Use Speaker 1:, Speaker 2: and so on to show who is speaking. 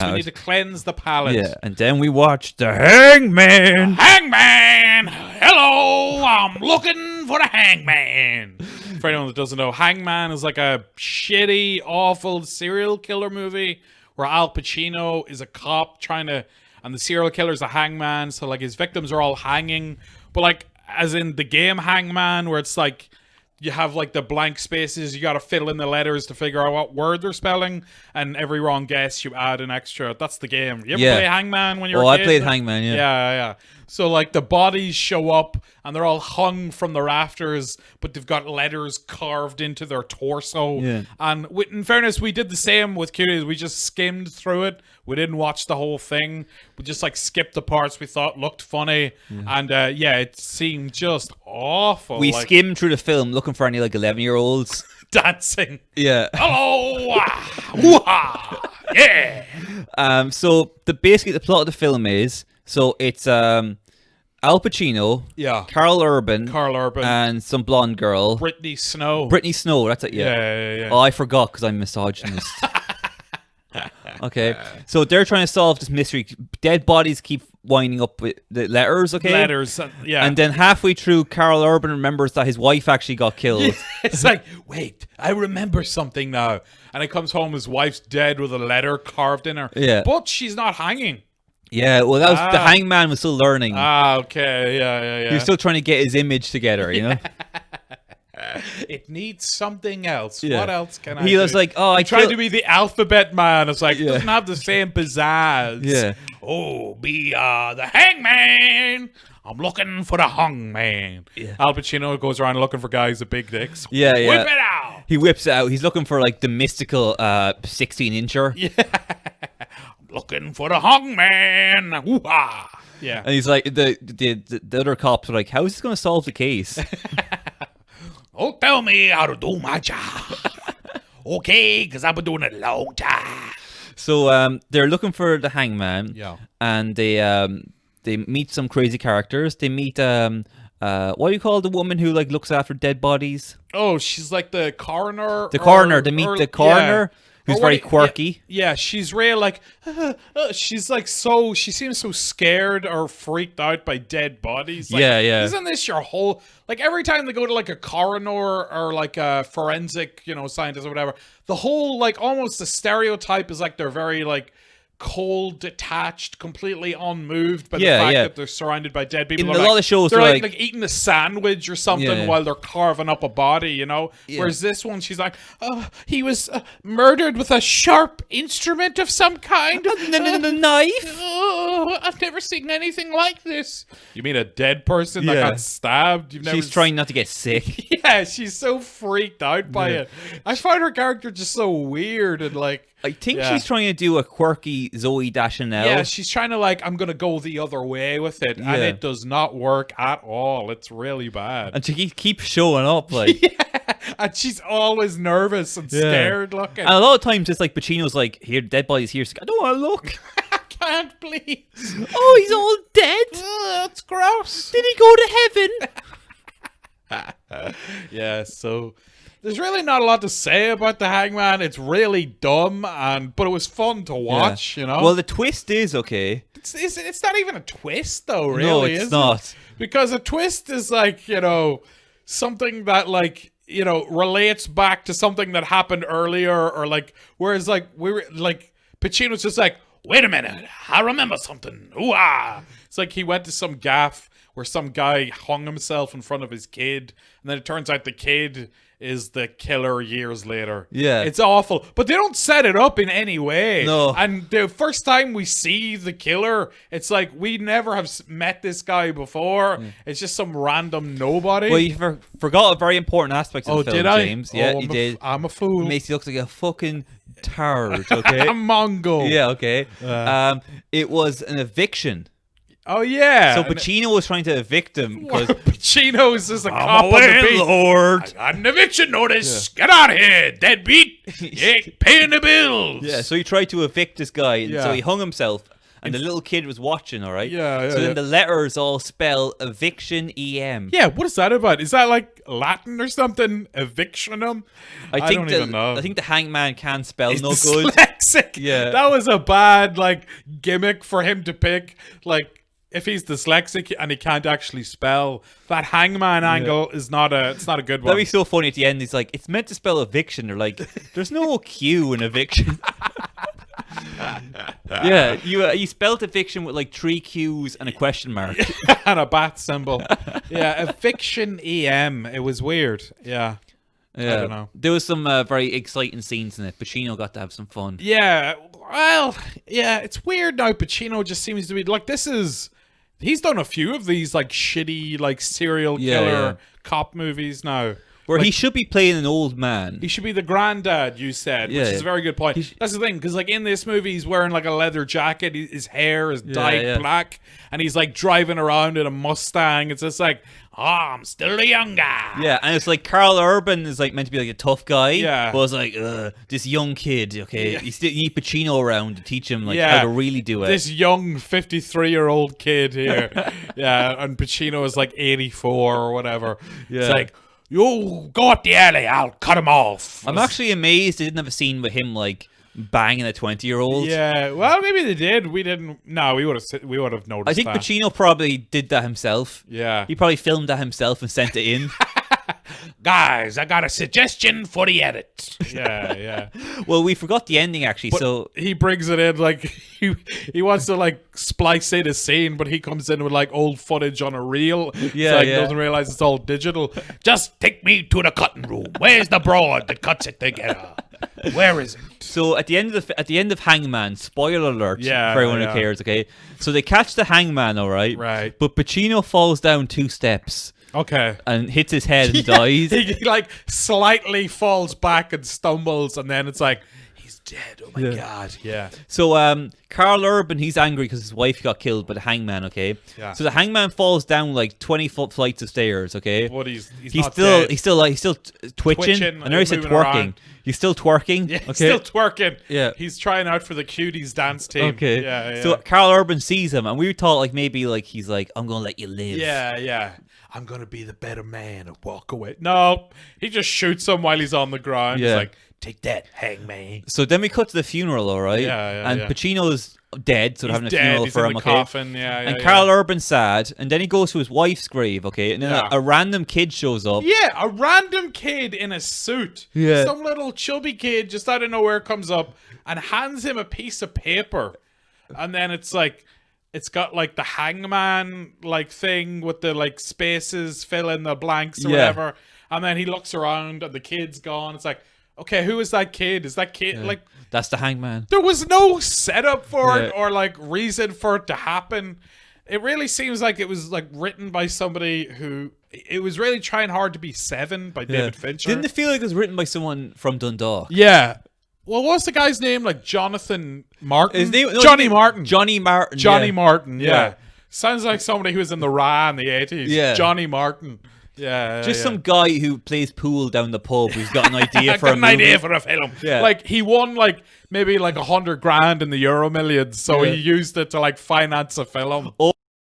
Speaker 1: We need to cleanse the palate.
Speaker 2: Yeah, and then we watched the Hangman.
Speaker 1: Hangman! Hello! I'm looking for the Hangman! For anyone that doesn't know, Hangman is like a shitty, awful serial killer movie where Al Pacino is a cop and the serial killer's a hangman, so like his victims are all hanging. But like, as in the game Hangman, where it's like, you have like the blank spaces, you gotta fill in the letters to figure out what word they're spelling, and every wrong guess you add an extra. That's the game. You ever play Hangman when you were a kid?
Speaker 2: I played Hangman,
Speaker 1: Yeah. So like the bodies show up and they're all hung from the rafters, but they've got letters carved into their torso.
Speaker 2: Yeah.
Speaker 1: And in fairness, we did the same with Cuties. We just skimmed through it. We didn't watch the whole thing. We just like skipped the parts we thought looked funny. And it seemed just awful.
Speaker 2: We skimmed through the film looking for any like 11-year-olds
Speaker 1: dancing.
Speaker 2: Yeah.
Speaker 1: Hello. Woo-ha. Yeah.
Speaker 2: So basically the plot of the film is, so it's Al Pacino, Carl Urban, and some blonde girl,
Speaker 1: Brittany Snow.
Speaker 2: That's it.
Speaker 1: Yeah.
Speaker 2: Oh, I forgot because I'm misogynist. Okay, so they're trying to solve this mystery. Dead bodies keep winding up with the letters. Okay,
Speaker 1: letters. Yeah,
Speaker 2: and then halfway through, Carl Urban remembers that his wife actually got killed.
Speaker 1: Yeah, it's like, wait, I remember something now. And he comes home, his wife's dead with a letter carved in her.
Speaker 2: Yeah,
Speaker 1: but she's not hanging.
Speaker 2: Yeah, well, that was the Hangman was still learning.
Speaker 1: Okay, yeah.
Speaker 2: He was still trying to get his image together, you know.
Speaker 1: It needs something else. Yeah. What else can I do?
Speaker 2: He was like, I
Speaker 1: tried to be the alphabet man. It's like, it doesn't have the same pizzazz.
Speaker 2: Yeah.
Speaker 1: Oh, be the Hangman. I'm looking for the Hangman. Yeah. Al Pacino goes around looking for guys with big dicks.
Speaker 2: Yeah.
Speaker 1: Whip it out.
Speaker 2: He whips it out. He's looking for like the mystical 16-incher.
Speaker 1: Yeah. I'm looking for the Hangman. Woo-ha. Yeah.
Speaker 2: And he's like, the other cops are like, how is this going to solve the case?
Speaker 1: Don't tell me how to do my job. Okay, because I've been doing it a long time.
Speaker 2: So they're looking for the Hangman.
Speaker 1: Yeah.
Speaker 2: And they meet some crazy characters. They meet what do you call the woman who like looks after dead bodies?
Speaker 1: Oh, she's like the coroner.
Speaker 2: They meet the coroner.
Speaker 1: Yeah.
Speaker 2: Who's very quirky.
Speaker 1: Yeah, she's real like she's like she seems so scared or freaked out by dead bodies. Like,
Speaker 2: yeah.
Speaker 1: Isn't this your whole like every time they go to like a coroner or like a forensic, scientist or whatever, the whole like almost the stereotype is like they're very like cold, detached, completely unmoved by the fact that they're surrounded by dead people.
Speaker 2: In a lot of shows,
Speaker 1: they're like eating a sandwich or something while they're carving up a body,
Speaker 2: Yeah.
Speaker 1: Whereas this one, she's like, he was murdered with a sharp instrument of some kind.
Speaker 2: A knife?
Speaker 1: Oh, I've never seen anything like this. You mean a dead person that got stabbed?
Speaker 2: She's trying not to get sick.
Speaker 1: Yeah, she's so freaked out by it. I find her character just so weird and like...
Speaker 2: I think she's trying to do a quirky Zoe Deschanel.
Speaker 1: Yeah, she's trying to like, I'm going to go the other way with it. And it does not work at all. It's really bad.
Speaker 2: And she keeps showing up like...
Speaker 1: And she's always nervous and scared looking.
Speaker 2: And a lot of times it's like Pacino's like, here, dead body's here. She's like, I don't want to look.
Speaker 1: I can't, please.
Speaker 2: Oh, he's all dead.
Speaker 1: That's gross.
Speaker 2: Did he go to heaven?
Speaker 1: Yeah, so... There's really not a lot to say about the Hangman. It's really dumb, but it was fun to watch,
Speaker 2: Well, the twist is okay.
Speaker 1: It's not even a twist, though, really,
Speaker 2: No, it's not.
Speaker 1: Because a twist is like, something that, like, relates back to something that happened earlier, or like, whereas, like, Pacino's just like, wait a minute, I remember something. Ooh-ah. It's like he went to some gaff where some guy hung himself in front of his kid, and then it turns out the kid is the killer years later.
Speaker 2: Yeah.
Speaker 1: It's awful. But they don't set it up in any way.
Speaker 2: No.
Speaker 1: And the first time we see the killer, it's like we never have met this guy before. It's just some random nobody.
Speaker 2: Well, you forgot a very important aspect of the film,
Speaker 1: did I?
Speaker 2: James. Yeah, you did.
Speaker 1: I'm a fool.
Speaker 2: Macy looks like a fucking tard, okay?
Speaker 1: A Mongo.
Speaker 2: Yeah, okay. It was an eviction.
Speaker 1: Oh, yeah.
Speaker 2: So Pacino was trying to evict him because
Speaker 1: Pacino is just a cop on the beat.
Speaker 2: Lord.
Speaker 1: I got an eviction notice. Yeah. Get out of here, deadbeat. You ain't paying the bills.
Speaker 2: Yeah, so he tried to evict this guy, and so he hung himself. and the little kid was watching, all right?
Speaker 1: Yeah.
Speaker 2: So then the letters all spell eviction EM.
Speaker 1: Yeah, what is that about? Is that like Latin or something? Evictionum? I don't even know.
Speaker 2: I think the hangman can't spell
Speaker 1: He's
Speaker 2: no good.
Speaker 1: dyslexic.
Speaker 2: Yeah.
Speaker 1: That was a bad like gimmick for him to pick. Like if he's dyslexic and he can't actually spell, that hangman angle is not a good one.
Speaker 2: That'd be so funny at the end. He's like, it's meant to spell eviction. They're like, there's no Q in eviction. Yeah, you spelled eviction with like 3 Q's and a question mark.
Speaker 1: And a bat symbol. Yeah, eviction EM. It was weird. Yeah. I don't know.
Speaker 2: There was some very exciting scenes in it. Pacino got to have some fun.
Speaker 1: Yeah, well, yeah, it's weird now. Pacino just seems to be like, he's done a few of these like shitty like serial killer cop movies now.
Speaker 2: Where
Speaker 1: like,
Speaker 2: he should be playing an old man.
Speaker 1: He should be the granddad, you said, which is a very good point. That's the thing, because like in this movie, he's wearing like a leather jacket. His hair is dyed black, and he's like driving around in a Mustang. It's just like, I'm still the young guy.
Speaker 2: Yeah, and it's like Carl Urban is like meant to be like a tough guy.
Speaker 1: Yeah.
Speaker 2: But it's like, this young kid, okay? Yeah. You need Pacino around to teach him like how to really do it.
Speaker 1: This young 53-year-old kid here. Yeah, and Pacino is like 84 or whatever. Yeah. It's like, you go up the alley, I'll cut him off.
Speaker 2: I'm actually amazed they didn't have a scene with him like banging a 20-year-old.
Speaker 1: Yeah, well, maybe they did. We didn't. No, we would have noticed.
Speaker 2: I think Pacino probably did that himself.
Speaker 1: Yeah,
Speaker 2: he probably filmed that himself and sent it in.
Speaker 1: Guys, I got a suggestion for the edit. Yeah.
Speaker 2: Well, we forgot the ending actually, so
Speaker 1: he brings it in like he wants to like splice in a scene, but he comes in with like old footage on a reel. Yeah, doesn't realize it's all digital. Just take me to the cutting room. Where's the broad that cuts it together? Where is it?
Speaker 2: So at the end of Hangman, spoiler alert for everyone who cares. Okay, so they catch the Hangman, all right.
Speaker 1: Right.
Speaker 2: But Pacino falls down 2 steps.
Speaker 1: Okay.
Speaker 2: And hits his head and dies.
Speaker 1: He like slightly falls back and stumbles, and then it's like, he's dead. Oh my God. Yeah.
Speaker 2: So Carl Urban, he's angry because his wife got killed by the hangman, okay?
Speaker 1: Yeah.
Speaker 2: So the hangman falls down like 20-foot flights of stairs, okay?
Speaker 1: But he's
Speaker 2: still twitching. I know he said twerking. Around. He's still twerking.
Speaker 1: Yeah, okay? Still twerking.
Speaker 2: Yeah.
Speaker 1: He's trying out for the Cuties dance team.
Speaker 2: Okay.
Speaker 1: Yeah.
Speaker 2: So Carl Urban sees him, and we thought like maybe like he's like, I'm gonna let you live.
Speaker 1: Yeah. I'm gonna be the better man and walk away. No, he just shoots him while he's on the ground. Yeah. He's like, take that, Hangman.
Speaker 2: So then we cut to the funeral, all right?
Speaker 1: Yeah.
Speaker 2: And Pacino's dead, so they're having a funeral
Speaker 1: he's
Speaker 2: for
Speaker 1: in
Speaker 2: him,
Speaker 1: the
Speaker 2: okay?
Speaker 1: Coffin.
Speaker 2: And Carl Urban's sad, and then he goes to his wife's grave, okay? And then a random kid shows up.
Speaker 1: Yeah, a random kid in a suit.
Speaker 2: Yeah.
Speaker 1: Some little chubby kid just out of nowhere comes up and hands him a piece of paper. And then it's like, it's got like the hangman like thing with the like spaces, fill in the blanks or whatever. And then he looks around and the kid's gone. It's like, okay, who is that kid? Is that kid like...
Speaker 2: That's the hangman.
Speaker 1: There was no setup for it or like reason for it to happen. It really seems like it was like written by somebody who... It was really trying hard to be Seven by David Fincher.
Speaker 2: Didn't it feel like it was written by someone from Dundalk?
Speaker 1: Yeah. Well, what's the guy's name? Like Jonathan Martin?
Speaker 2: His name,
Speaker 1: Johnny Martin.
Speaker 2: Johnny Martin.
Speaker 1: Johnny Martin, yeah. Sounds like somebody who was in the Ra in the 80s.
Speaker 2: Yeah.
Speaker 1: Johnny Martin. Yeah.
Speaker 2: Just some guy who plays pool down the pub who's got an idea for a movie.
Speaker 1: Idea for a film. Yeah. Like he won like maybe like $100,000 in the Euro Millions, so he used it to like finance a film.